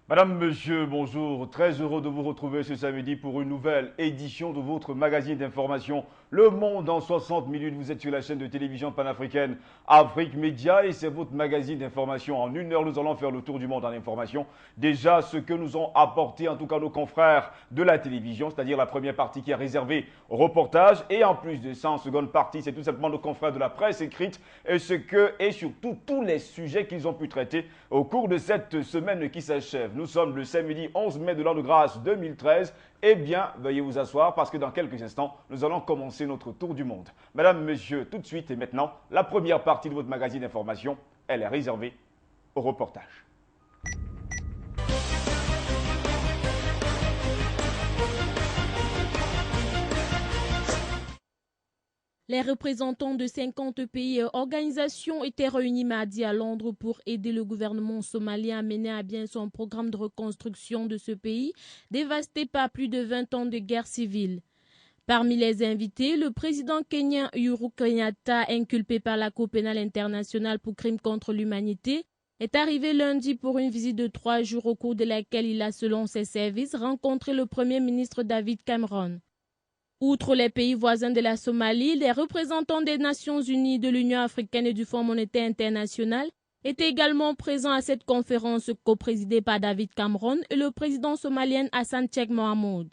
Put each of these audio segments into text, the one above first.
Madame, monsieur, bonjour. Très heureux de vous retrouver ce samedi pour une nouvelle édition de votre magazine d'information Le Monde en 60 minutes. Vous êtes sur la chaîne de télévision panafricaine Afrique Média et c'est votre magazine d'information. En une heure, nous allons faire le tour du monde en information. Déjà, ce que nous ont apporté, en tout cas nos confrères de la télévision, c'est-à-dire la première partie qui est réservée au reportage. Et en plus de ça, en seconde partie, c'est tout simplement nos confrères de la presse écrite et ce que, et surtout tous les sujets qu'ils ont pu traiter au cours de cette semaine qui s'achève. Nous sommes le samedi 11 mai de l'an de grâce 2013. Eh bien, veuillez vous asseoir parce que dans quelques instants, nous allons commencer notre tour du monde. Mesdames, messieurs, tout de suite et maintenant, la première partie de votre magazine d'information, elle est réservée au reportage. Les représentants de 50 pays et organisations étaient réunis mardi à Londres pour aider le gouvernement somalien à mener à bien son programme de reconstruction de ce pays, dévasté par plus de 20 ans de guerre civile. Parmi les invités, le président kenyan Uhuru Kenyatta, inculpé par la Cour pénale internationale pour crimes contre l'humanité, est arrivé lundi pour une visite de 3 jours au cours de laquelle il a, selon ses services, rencontré le Premier ministre David Cameron. Outre les pays voisins de la Somalie, les représentants des Nations Unies, de l'Union africaine et du Fonds monétaire international étaient également présents à cette conférence coprésidée par David Cameron et le président somalien Hassan Sheikh Mohamud.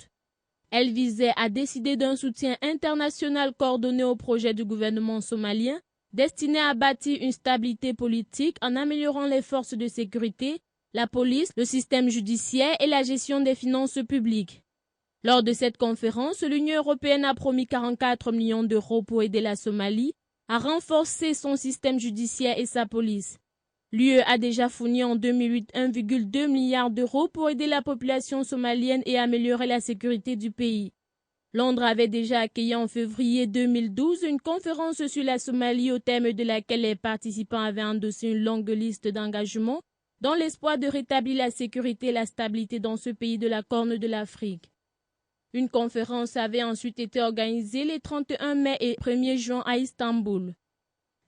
Elle visait à décider d'un soutien international coordonné au projet du gouvernement somalien, destiné à bâtir une stabilité politique en améliorant les forces de sécurité, la police, le système judiciaire et la gestion des finances publiques. Lors de cette conférence, l'Union européenne a promis 44 millions d'euros pour aider la Somalie à renforcer son système judiciaire et sa police. L'UE a déjà fourni en 2008 1,2 milliard d'euros pour aider la population somalienne et améliorer la sécurité du pays. Londres avait déjà accueilli en février 2012 une conférence sur la Somalie au terme de laquelle les participants avaient endossé une longue liste d'engagements dans l'espoir de rétablir la sécurité et la stabilité dans ce pays de la Corne de l'Afrique. Une conférence avait ensuite été organisée les 31 mai et 1er juin à Istanbul.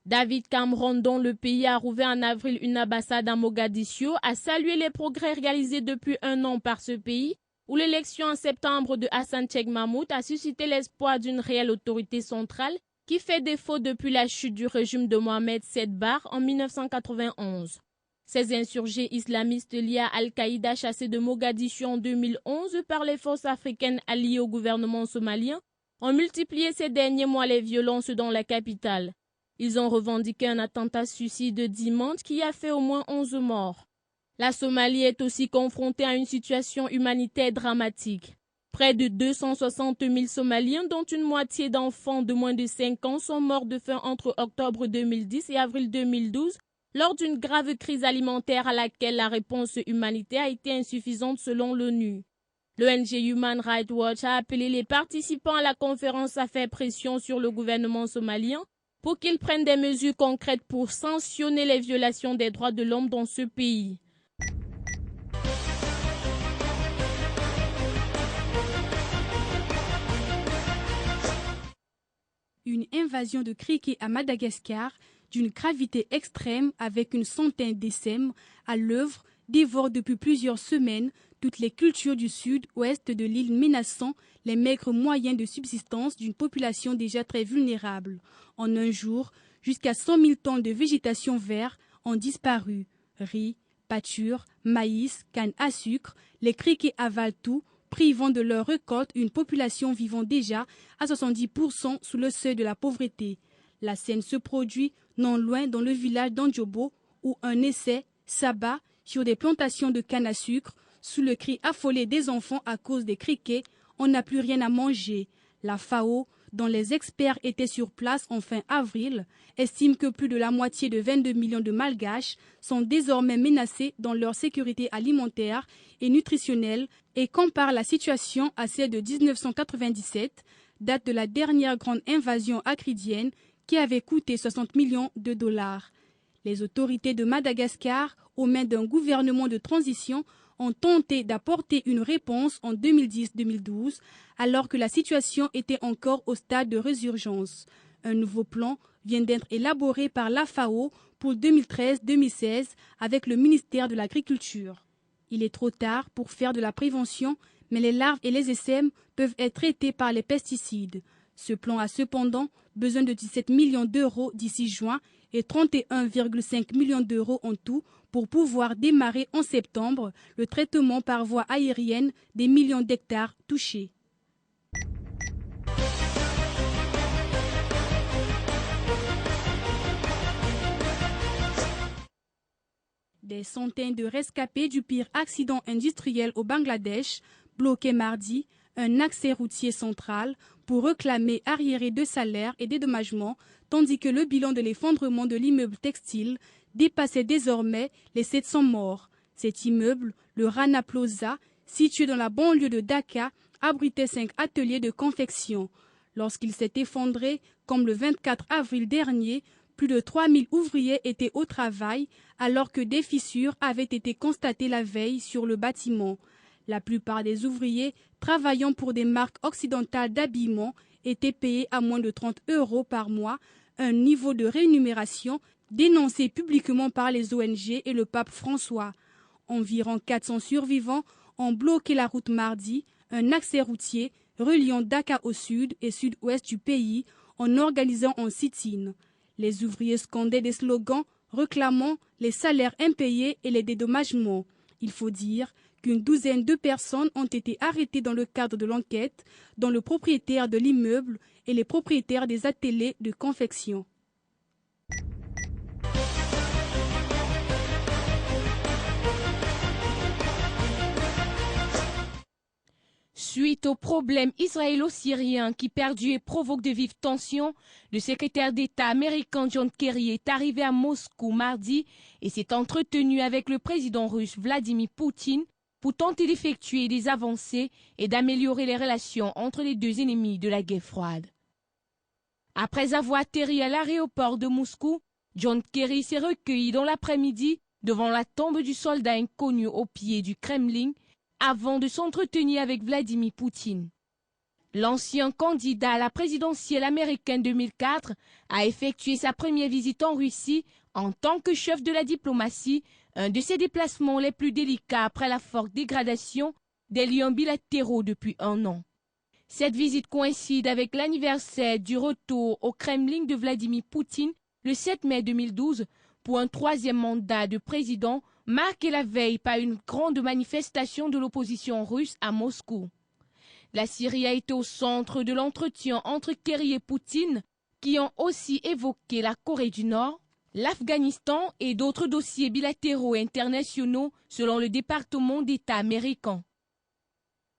David Cameron, dont le pays a rouvert en avril une ambassade à Mogadiscio, a salué les progrès réalisés depuis un an par ce pays, où l'élection en septembre de Hassan Sheikh Mohamud a suscité l'espoir d'une réelle autorité centrale qui fait défaut depuis la chute du régime de Mohamed VII Bar en 1991. Ces insurgés islamistes liés à Al-Qaïda chassés de Mogadiscio en 2011 par les forces africaines alliées au gouvernement somalien ont multiplié ces derniers mois les violences dans la capitale. Ils ont revendiqué un attentat suicide dimanche qui a fait au moins 11 morts. La Somalie est aussi confrontée à une situation humanitaire dramatique. Près de 260 000 Somaliens, dont une moitié d'enfants de moins de 5 ans, sont morts de faim entre octobre 2010 et avril 2012, lors d'une grave crise alimentaire à laquelle la réponse humanitaire a été insuffisante selon l'ONU. L'ONG Human Rights Watch a appelé les participants à la conférence à faire pression sur le gouvernement somalien pour qu'il prenne des mesures concrètes pour sanctionner les violations des droits de l'homme dans ce pays. Une invasion de criquets à Madagascar d'une gravité extrême avec une centaine d'essaims à l'œuvre dévore depuis plusieurs semaines toutes les cultures du sud-ouest de l'île, menaçant les maigres moyens de subsistance d'une population déjà très vulnérable. En un jour, jusqu'à 100 000 tonnes de végétation verte ont disparu. Riz, pâture, maïs, canne à sucre, les criquets avalent tout, privant de leur récolte une population vivant déjà à 70% sous le seuil de la pauvreté. La scène se produit non loin dans le village d'Andjobo où un essai s'abat sur des plantations de canne à sucre. Sous le cri affolé des enfants à cause des criquets, on n'a plus rien à manger. La FAO, dont les experts étaient sur place en fin avril, estime que plus de la moitié de 22 millions de Malgaches sont désormais menacés dans leur sécurité alimentaire et nutritionnelle et compare la situation à celle de 1997, date de la dernière grande invasion acridienne qui avait coûté 60 millions de dollars. Les autorités de Madagascar, aux mains d'un gouvernement de transition, ont tenté d'apporter une réponse en 2010-2012, alors que la situation était encore au stade de résurgence. Un nouveau plan vient d'être élaboré par la FAO pour 2013-2016 avec le ministère de l'Agriculture. Il est trop tard pour faire de la prévention, mais les larves et les essaim peuvent être traités par les pesticides. Ce plan a cependant besoin de 17 millions d'euros d'ici juin et 31,5 millions d'euros en tout pour pouvoir démarrer en septembre le traitement par voie aérienne des millions d'hectares touchés. Des centaines de rescapés du pire accident industriel au Bangladesh bloquaient mardi un accès routier central pour réclamer arriérés de salaire et dédommagement, tandis que le bilan de l'effondrement de l'immeuble textile dépassait désormais les 700 morts. Cet immeuble, le Rana Plaza, situé dans la banlieue de Dhaka, abritait 5 ateliers de confection. Lorsqu'il s'est effondré, comme le 24 avril dernier, plus de 3000 ouvriers étaient au travail alors que des fissures avaient été constatées la veille sur le bâtiment. La plupart des ouvriers travaillant pour des marques occidentales d'habillement étaient payés à moins de 30 € par mois, un niveau de rémunération dénoncé publiquement par les ONG et le pape François. Environ 400 survivants ont bloqué la route mardi, un accès routier reliant Dhaka au sud et sud-ouest du pays, en organisant un sit-in. Les ouvriers scandaient des slogans réclamant les salaires impayés et les dédommagements. Il faut dire qu'une douzaine de personnes ont été arrêtées dans le cadre de l'enquête, dont le propriétaire de l'immeuble et les propriétaires des ateliers de confection. Suite aux problèmes israélo-syriens qui perdurent et provoquent de vives tensions, le secrétaire d'État américain John Kerry est arrivé à Moscou mardi et s'est entretenu avec le président russe Vladimir Poutine pour tenter d'effectuer des avancées et d'améliorer les relations entre les deux ennemis de la guerre froide. Après avoir atterri à l'aéroport de Moscou, John Kerry s'est recueilli dans l'après-midi devant la tombe du soldat inconnu au pied du Kremlin avant de s'entretenir avec Vladimir Poutine. L'ancien candidat à la présidentielle américaine 2004 a effectué sa première visite en Russie en tant que chef de la diplomatie, un de ses déplacements les plus délicats après la forte dégradation des liens bilatéraux depuis un an. Cette visite coïncide avec l'anniversaire du retour au Kremlin de Vladimir Poutine le 7 mai 2012 pour un troisième mandat de président, marqué la veille par une grande manifestation de l'opposition russe à Moscou. La Syrie a été au centre de l'entretien entre Kerry et Poutine, qui ont aussi évoqué la Corée du Nord, l'Afghanistan et d'autres dossiers bilatéraux et internationaux selon le département d'État américain.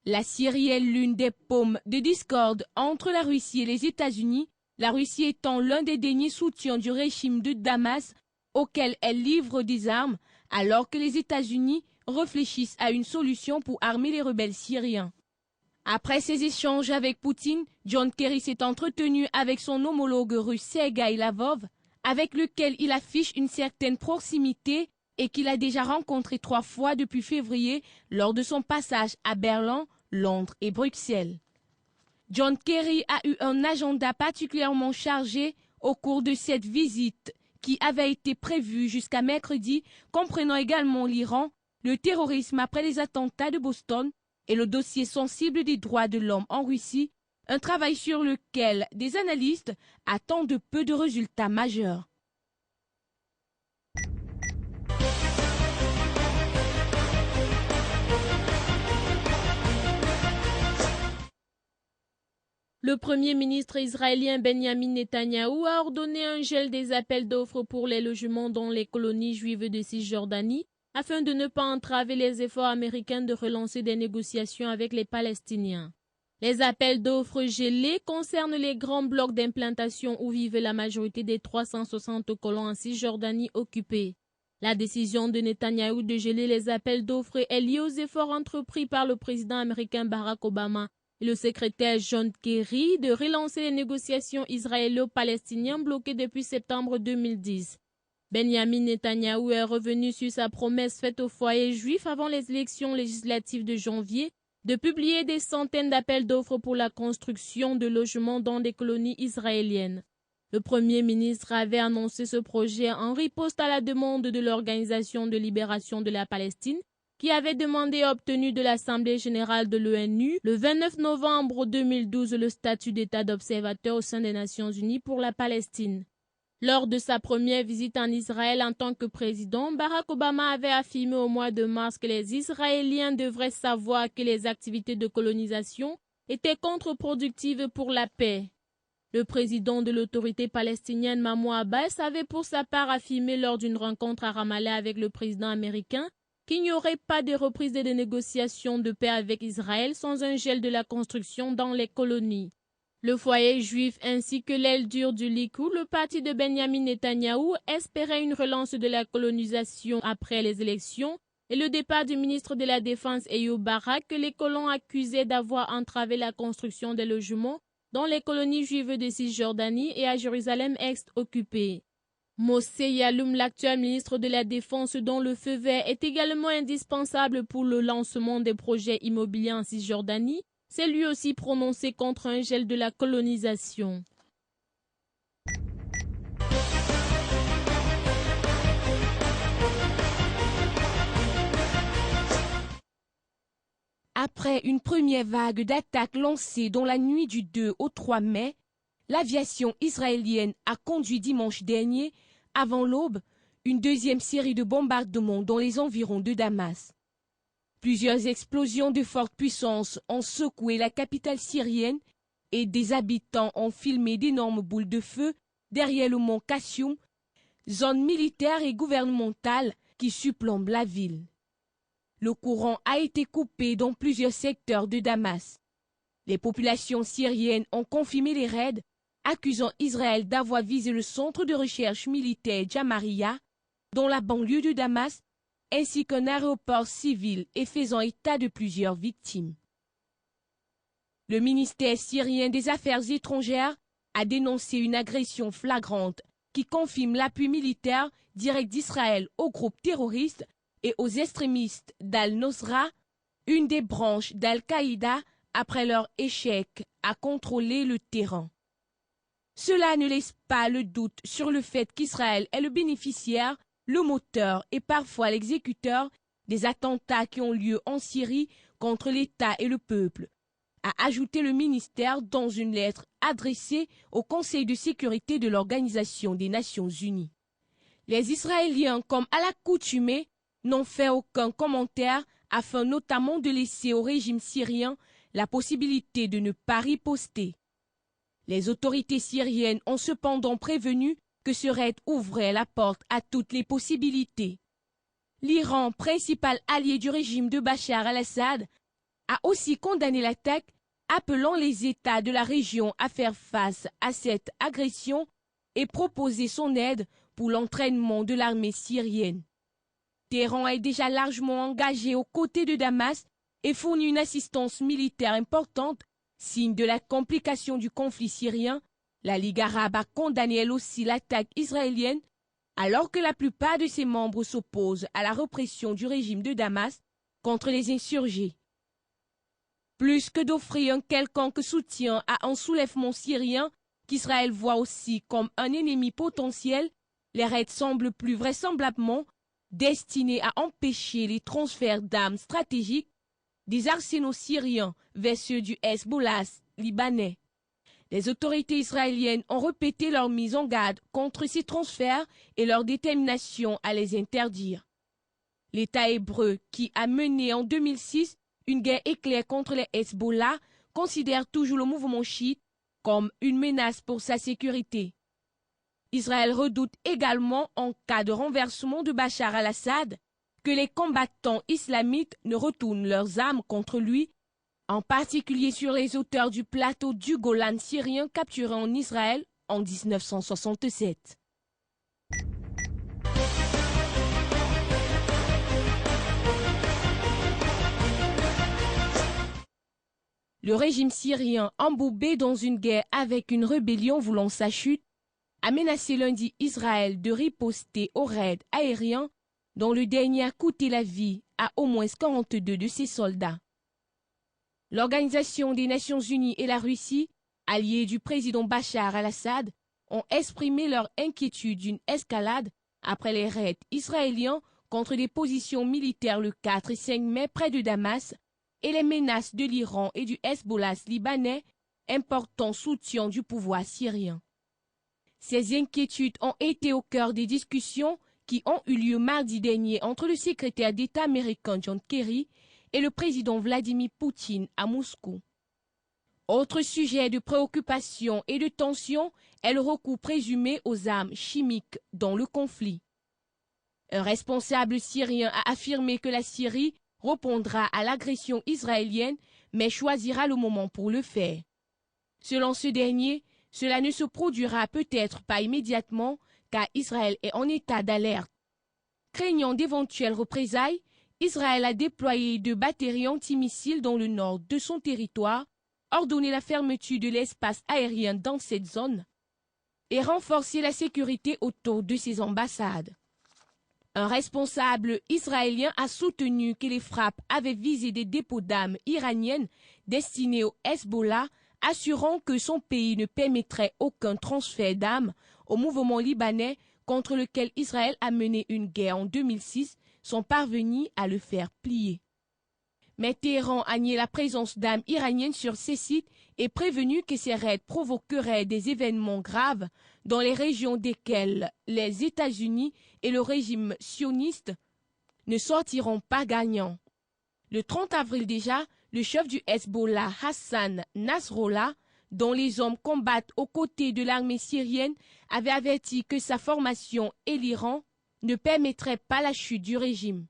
La Syrie est l'une des paumes de discorde entre la Russie et les États-Unis, la Russie étant l'un des derniers soutiens du régime de Damas auquel elle livre des armes, alors que les États-Unis réfléchissent à une solution pour armer les rebelles syriens. Après ces échanges avec Poutine, John Kerry s'est entretenu avec son homologue russe Sergueï Lavrov, avec lequel il affiche une certaine proximité et qu'il a déjà rencontré 3 fois depuis février lors de son passage à Berlin, Londres et Bruxelles. John Kerry a eu un agenda particulièrement chargé au cours de cette visite qui avait été prévue jusqu'à mercredi, comprenant également l'Iran, le terrorisme après les attentats de Boston et le dossier sensible des droits de l'homme en Russie, un travail sur lequel des analystes attendent peu de résultats majeurs. Le Premier ministre israélien Benjamin Netanyahou a ordonné un gel des appels d'offres pour les logements dans les colonies juives de Cisjordanie afin de ne pas entraver les efforts américains de relancer des négociations avec les Palestiniens. Les appels d'offres gelés concernent les grands blocs d'implantation où vivent la majorité des 360 colons en Cisjordanie occupés. La décision de Netanyahou de geler les appels d'offres est liée aux efforts entrepris par le président américain Barack Obama et le secrétaire John Kerry de relancer les négociations israélo-palestiniennes bloquées depuis septembre 2010. Benjamin Netanyahou est revenu sur sa promesse faite aux foyers juifs avant les élections législatives de janvier de publier des centaines d'appels d'offres pour la construction de logements dans des colonies israéliennes. Le Premier ministre avait annoncé ce projet en riposte à la demande de l'Organisation de libération de la Palestine qui avait demandé et obtenu de l'Assemblée générale de l'ONU le 29 novembre 2012 le statut d'État d'observateur au sein des Nations unies pour la Palestine. Lors de sa première visite en Israël en tant que président, Barack Obama avait affirmé au mois de mars que les Israéliens devraient savoir que les activités de colonisation étaient contre-productives pour la paix. Le président de l'autorité palestinienne Mahmoud Abbas avait pour sa part affirmé lors d'une rencontre à Ramallah avec le président américain qu'il n'y aurait pas de reprise des négociations de paix avec Israël sans un gel de la construction dans les colonies. Le foyer juif ainsi que l'aile dure du Likoud, le parti de Benjamin Netanyahou, espéraient une relance de la colonisation après les élections et le départ du ministre de la Défense Ehud Barak que les colons accusaient d'avoir entravé la construction des logements dans les colonies juives de Cisjordanie et à Jérusalem-Est occupée. Moshe Yaalon, l'actuel ministre de la Défense dont le feu vert est également indispensable pour le lancement des projets immobiliers en Cisjordanie, s'est lui aussi prononcé contre un gel de la colonisation. Après une première vague d'attaques lancée dans la nuit du 2 au 3 mai, l'aviation israélienne a conduit dimanche dernier, avant l'aube, une deuxième série de bombardements dans les environs de Damas. Plusieurs explosions de forte puissance ont secoué la capitale syrienne et des habitants ont filmé d'énormes boules de feu derrière le mont Kassioum, zone militaire et gouvernementale qui surplombe la ville. Le courant a été coupé dans plusieurs secteurs de Damas. Les populations syriennes ont confirmé les raids, accusant Israël d'avoir visé le centre de recherche militaire Jamaria, dans la banlieue de Damas, ainsi qu'un aéroport civil et faisant état de plusieurs victimes. Le ministère syrien des Affaires étrangères a dénoncé une agression flagrante qui confirme l'appui militaire direct d'Israël aux groupes terroristes et aux extrémistes d'Al-Nosra, une des branches d'Al-Qaïda, après leur échec à contrôler le terrain. Cela ne laisse pas le doute sur le fait qu'Israël est le bénéficiaire, le moteur et parfois l'exécuteur des attentats qui ont lieu en Syrie contre l'État et le peuple, a ajouté le ministère dans une lettre adressée au Conseil de sécurité de l'Organisation des Nations Unies. Les Israéliens, comme à l'accoutumée, n'ont fait aucun commentaire afin notamment de laisser au régime syrien la possibilité de ne pas riposter. Les autorités syriennes ont cependant prévenu que ce raid ouvrait la porte à toutes les possibilités. L'Iran, principal allié du régime de Bachar al-Assad, a aussi condamné l'attaque, appelant les États de la région à faire face à cette agression et proposer son aide pour l'entraînement de l'armée syrienne. Téhéran est déjà largement engagé aux côtés de Damas et fournit une assistance militaire importante, signe de la complication du conflit syrien. La Ligue arabe a condamné elle aussi l'attaque israélienne, alors que la plupart de ses membres s'opposent à la répression du régime de Damas contre les insurgés. Plus que d'offrir un quelconque soutien à un soulèvement syrien qu'Israël voit aussi comme un ennemi potentiel, les raids semblent plus vraisemblablement destinés à empêcher les transferts d'armes stratégiques des arsenaux syriens vers ceux du Hezbollah libanais. Les autorités israéliennes ont répété leur mise en garde contre ces transferts et leur détermination à les interdire. L'État hébreu, qui a mené en 2006 une guerre éclair contre les Hezbollah, considère toujours le mouvement chiite comme une menace pour sa sécurité. Israël redoute également, en cas de renversement de Bachar al-Assad, que les combattants islamites ne retournent leurs armes contre lui, en particulier sur les hauteurs du plateau du Golan syrien capturé en Israël en 1967. Le régime syrien, embourbé dans une guerre avec une rébellion voulant sa chute, a menacé lundi Israël de riposter aux raids aériens dont le dernier a coûté la vie à au moins 42 de ses soldats. L'Organisation des Nations Unies et la Russie, alliés du président Bachar al-Assad, ont exprimé leur inquiétude d'une escalade après les raids israéliens contre des positions militaires le 4 et 5 mai près de Damas et les menaces de l'Iran et du Hezbollah libanais, important soutien du pouvoir syrien. Ces inquiétudes ont été au cœur des discussions qui ont eu lieu mardi dernier entre le secrétaire d'État américain John Kerry et le président Vladimir Poutine à Moscou. Autre sujet de préoccupation et de tension est le recours présumé aux armes chimiques dans le conflit. Un responsable syrien a affirmé que la Syrie répondra à l'agression israélienne, mais choisira le moment pour le faire. Selon ce dernier, cela ne se produira peut-être pas immédiatement, car Israël est en état d'alerte. Craignant d'éventuelles représailles, Israël a déployé 2 batteries antimissiles dans le nord de son territoire, ordonné la fermeture de l'espace aérien dans cette zone et renforcé la sécurité autour de ses ambassades. Un responsable israélien a soutenu que les frappes avaient visé des dépôts d'armes iraniennes destinés au Hezbollah, assurant que son pays ne permettrait aucun transfert d'armes au mouvement libanais contre lequel Israël a mené une guerre en 2006, sont parvenus à le faire plier. Mais Téhéran a nié la présence d'armes iraniennes sur ces sites et prévenu que ces raids provoqueraient des événements graves dans les régions desquelles les États-Unis et le régime sioniste ne sortiront pas gagnants. Le 30 avril déjà, le chef du Hezbollah, Hassan Nasrallah, dont les hommes combattent aux côtés de l'armée syrienne, avait averti que sa formation et l'Iran ne permettraient pas la chute du régime.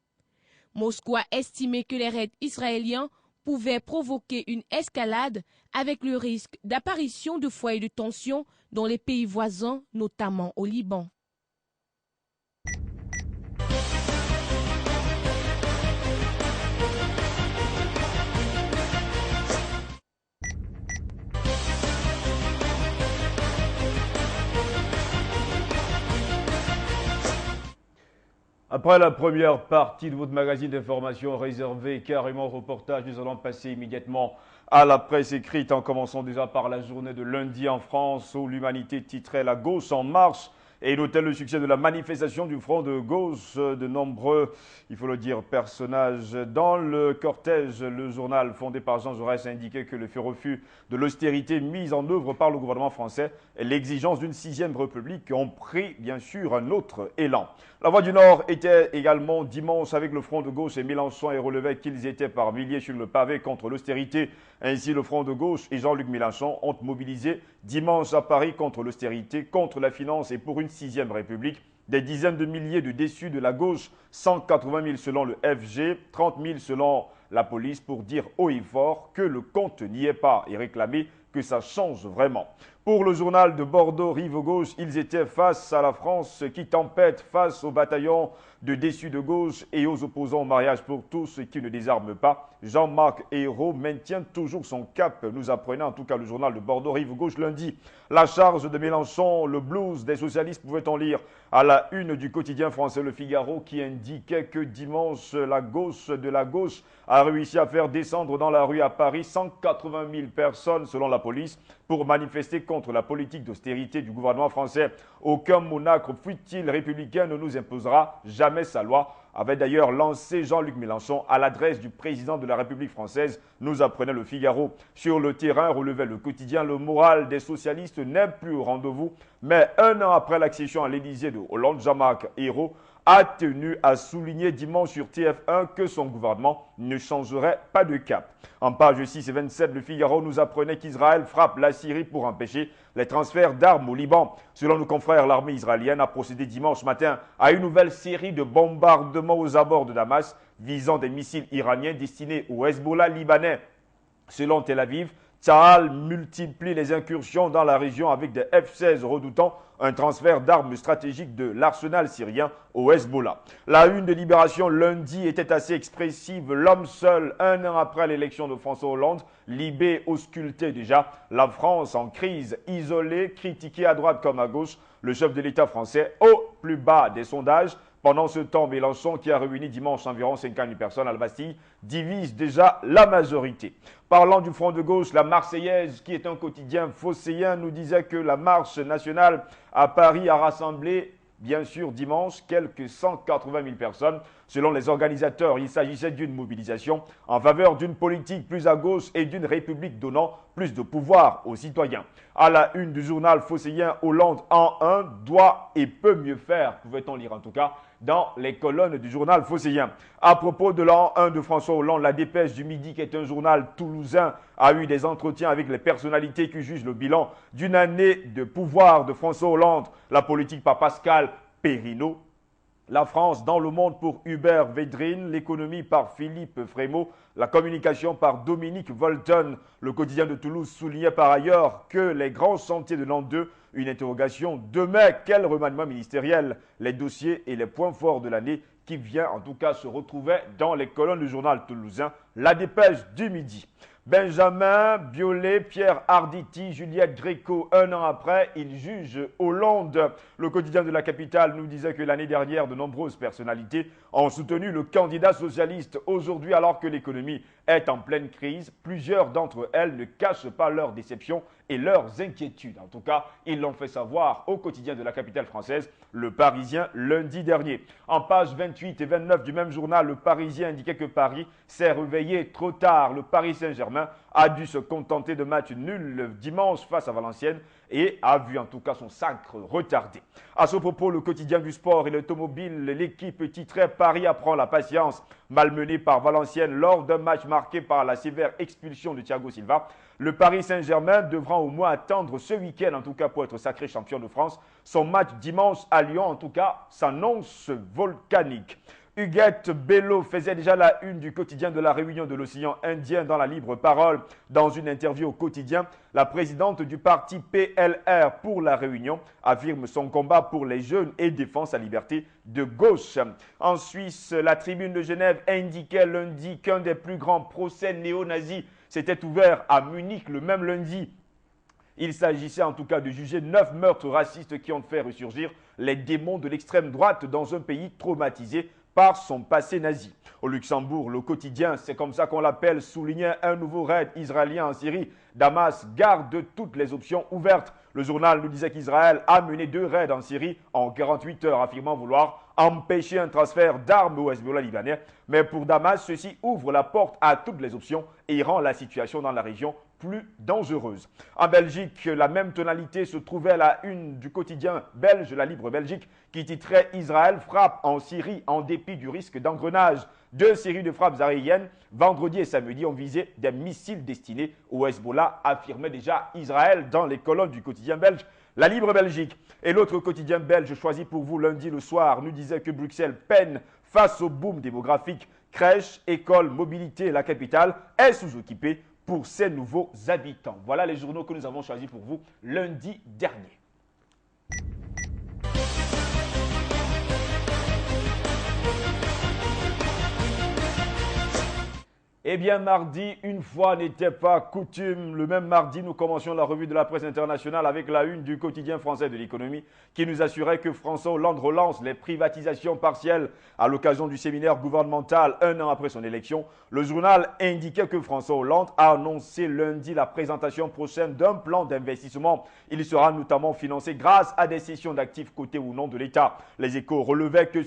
Moscou a estimé que les raids israéliens pouvaient provoquer une escalade avec le risque d'apparition de foyers de tension dans les pays voisins, notamment au Liban. Après la première partie de votre magazine d'information réservé carrément au reportage, nous allons passer immédiatement à la presse écrite en commençant déjà par la journée de lundi en France où l'humanité titrait La gauche en marche et notait le succès de la manifestation du front de gauche. De nombreux, il faut le dire, personnages dans le cortège. Le journal fondé par Jean Jaurès indiquait que le refus de l'austérité mise en œuvre par le gouvernement français et l'exigence d'une 6e République ont pris bien sûr un autre élan. La Voix du Nord était également dimanche avec le front de gauche et Mélenchon et relevait qu'ils étaient par milliers sur le pavé contre l'austérité. Ainsi, le front de gauche et Jean-Luc Mélenchon ont mobilisé dimanche à Paris contre l'austérité, contre la finance et pour une 6e République. Des dizaines de milliers de déçus de la gauche, 180 000 selon le FG, 30 000 selon la police pour dire haut et fort que le compte n'y est pas et réclamer que ça change vraiment. Pour le journal de Bordeaux, Rive Gauche, ils étaient face à la France qui tempête, face au bataillon de déçus de gauche et aux opposants au mariage pour tous qui ne désarment pas. Jean-Marc Ayrault maintient toujours son cap, nous apprenait en tout cas le journal de Bordeaux, Rive Gauche lundi. La charge de Mélenchon, le blues des socialistes, pouvait-on lire à la une du quotidien français Le Figaro qui indiquait que dimanche, la gauche de la gauche a réussi à faire descendre dans la rue à Paris 180 000 personnes selon la police pour manifester contre la politique d'austérité du gouvernement français. Aucun monarque, fût-il républicain, ne nous imposera jamais sa loi, avait d'ailleurs lancé Jean-Luc Mélenchon à l'adresse du président de la République française, nous apprenait Le Figaro. Sur le terrain, relevait le quotidien, le moral des socialistes n'est plus au rendez-vous, mais un an après l'accession à l'Élysée de Hollande, Jean-Marc Ayrault a tenu à souligner dimanche sur TF1 que son gouvernement ne changerait pas de cap. En page 6 et 27, Le Figaro nous apprenait qu'Israël frappe la Syrie pour empêcher les transferts d'armes au Liban. Selon nos confrères, l'armée israélienne a procédé dimanche matin à une nouvelle série de bombardements aux abords de Damas visant des missiles iraniens destinés au Hezbollah libanais. Selon Tel Aviv, Tsahal multiplie les incursions dans la région avec des F-16 redoutant un transfert d'armes stratégiques de l'arsenal syrien au Hezbollah. La une de Libération lundi était assez expressive. L'homme seul, un an après l'élection de François Hollande, Libé auscultait déjà. La France en crise, isolée, critiquée à droite comme à gauche. Le chef de l'État français au plus bas des sondages. Pendant ce temps, Mélenchon, qui a réuni dimanche environ 50 000 personnes à la Bastille, divise déjà la majorité. Parlant du front de gauche, la Marseillaise, qui est un quotidien phocéen, nous disait que la marche nationale à Paris a rassemblé bien sûr, dimanche, quelques 180 000 personnes. Selon les organisateurs, il s'agissait d'une mobilisation en faveur d'une politique plus à gauche et d'une république donnant plus de pouvoir aux citoyens. À la une du journal phocéen, Hollande en 1 doit et peut mieux faire, pouvait-on lire en tout cas dans les colonnes du journal phocéen. À propos de l'an 1 de François Hollande, la Dépêche du Midi, qui est un journal toulousain, a eu des entretiens avec les personnalités qui jugent le bilan d'une année de pouvoir de François Hollande. La politique par Pascal Perrineau. La France dans le monde pour Hubert Védrine, l'économie par Philippe Frémaux, la communication par Dominique Volton. Le quotidien de Toulouse soulignait par ailleurs que les grands chantiers de l'an 2, une interrogation demain, quel remaniement ministériel, les dossiers et les points forts de l'année qui vient en tout cas se retrouver dans les colonnes du journal toulousain, la Dépêche du Midi. Benjamin Biolay, Pierre Arditi, Juliette Gréco, un an après, ils jugent Hollande. Le quotidien de la capitale nous disait que l'année dernière, de nombreuses personnalités ont soutenu le candidat socialiste. Aujourd'hui, alors que l'économie est en pleine crise, plusieurs d'entre elles ne cachent pas leur déception et leurs inquiétudes. En tout cas, ils l'ont fait savoir au quotidien de la capitale française, Le Parisien, lundi dernier. En page 28 et 29 du même journal, Le Parisien indiquait que Paris s'est réveillé trop tard. Le Paris Saint-Germain a dû se contenter de match nul le dimanche face à Valenciennes et a vu en tout cas son sacre retardé. À ce propos, le quotidien du sport et l'automobile, l'équipe titrait Paris apprend la patience. Malmené par Valenciennes lors d'un match marqué par la sévère expulsion de Thiago Silva, le Paris Saint-Germain devra au moins attendre ce week-end, en tout cas pour être sacré champion de France. Son match dimanche à Lyon, en tout cas, s'annonce volcanique. Huguette Bello faisait déjà la une du quotidien de la Réunion de l'océan Indien dans la libre parole. Dans une interview au quotidien, la présidente du parti PLR pour la Réunion affirme son combat pour les jeunes et défend sa liberté de gauche. En Suisse, la Tribune de Genève indiquait lundi qu'un des plus grands procès néo-nazis s'était ouvert à Munich le même lundi. Il s'agissait en tout cas de juger 9 meurtres racistes qui ont fait ressurgir les démons de l'extrême droite dans un pays traumatisé par son passé nazi. Au Luxembourg, le quotidien, c'est comme ça qu'on l'appelle, soulignait un nouveau raid israélien en Syrie. Damas garde toutes les options ouvertes. Le journal nous disait qu'Israël a mené 2 raids en Syrie en 48 heures, affirmant vouloir empêcher un transfert d'armes au Hezbollah libanais. Mais pour Damas, ceci ouvre la porte à toutes les options et rend la situation dans la région plus dangereuse. En Belgique, la même tonalité se trouvait à la une du quotidien belge, la Libre Belgique, qui titrait « Israël frappe en Syrie en dépit du risque d'engrenage ». 2 séries de frappes aériennes, vendredi et samedi, ont visé des missiles destinés au Hezbollah, affirmait déjà Israël dans les colonnes du quotidien belge, la Libre Belgique. Et l'autre quotidien belge choisi pour vous lundi le soir nous disait que Bruxelles peine face au boom démographique. Crèches, écoles, mobilité, la capitale est sous-occupée pour ces nouveaux habitants. Voilà les journaux que nous avons choisis pour vous lundi dernier. Eh bien, mardi, une fois n'était pas coutume. Le même mardi, nous commencions la revue de la presse internationale avec la une du quotidien français de l'économie qui nous assurait que François Hollande relance les privatisations partielles à l'occasion du séminaire gouvernemental un an après son élection. Le journal indiquait que François Hollande a annoncé lundi la présentation prochaine d'un plan d'investissement. Il sera notamment financé grâce à des cessions d'actifs cotés ou non de l'État. Les Échos relevaient que